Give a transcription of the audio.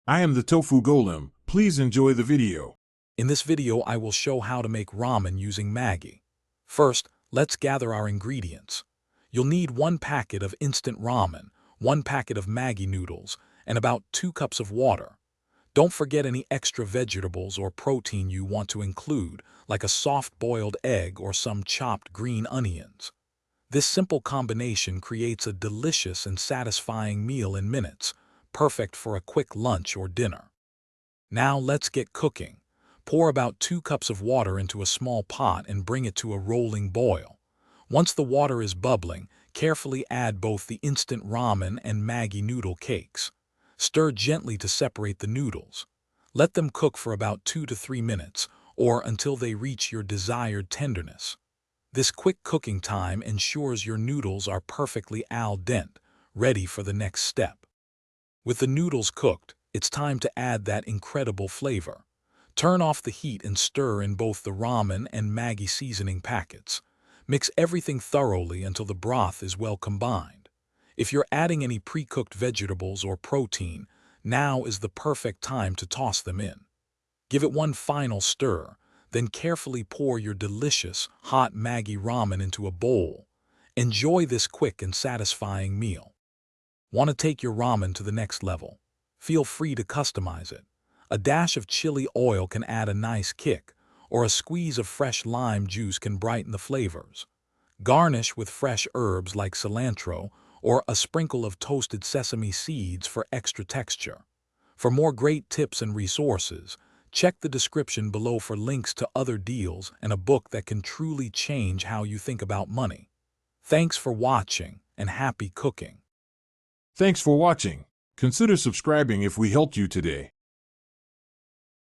I am the Tofu Golem. Please enjoy the video. In this video, I will show how to make ramen using Maggi. First, let's gather our ingredients. You'll need 1 packet of instant ramen, 1 packet of Maggi noodles, and about 2 cups of water. Don't forget any extra vegetables or protein you want to include, like a soft-boiled egg or some chopped green onions. This simple combination creates a delicious and satisfying meal in minutes, perfect for a quick lunch or dinner. Now let's get cooking. Pour about 2 cups of water into a small pot and bring it to a rolling boil. Once the water is bubbling, carefully add both the instant ramen and Maggi noodle cakes. Stir gently to separate the noodles. Let them cook for about 2 to 3 minutes, or until they reach your desired tenderness. This quick cooking time ensures your noodles are perfectly al dente, ready for the next step. With the noodles cooked, it's time to add that incredible flavor. Turn off the heat and stir in both the ramen and Maggi seasoning packets. Mix everything thoroughly until the broth is well combined. If you're adding any pre-cooked vegetables or protein, now is the perfect time to toss them in. Give it one final stir, then carefully pour your delicious, hot Maggi ramen into a bowl. Enjoy this quick and satisfying meal. Want to take your ramen to the next level? Feel free to customize it. A dash of chili oil can add a nice kick, or a squeeze of fresh lime juice can brighten the flavors. Garnish with fresh herbs like cilantro or a sprinkle of toasted sesame seeds for extra texture. For more great tips and resources, check the description below for links to other deals and a book that can truly change how you think about money. Thanks for watching and happy cooking. Thanks for watching. Consider subscribing if we helped you today.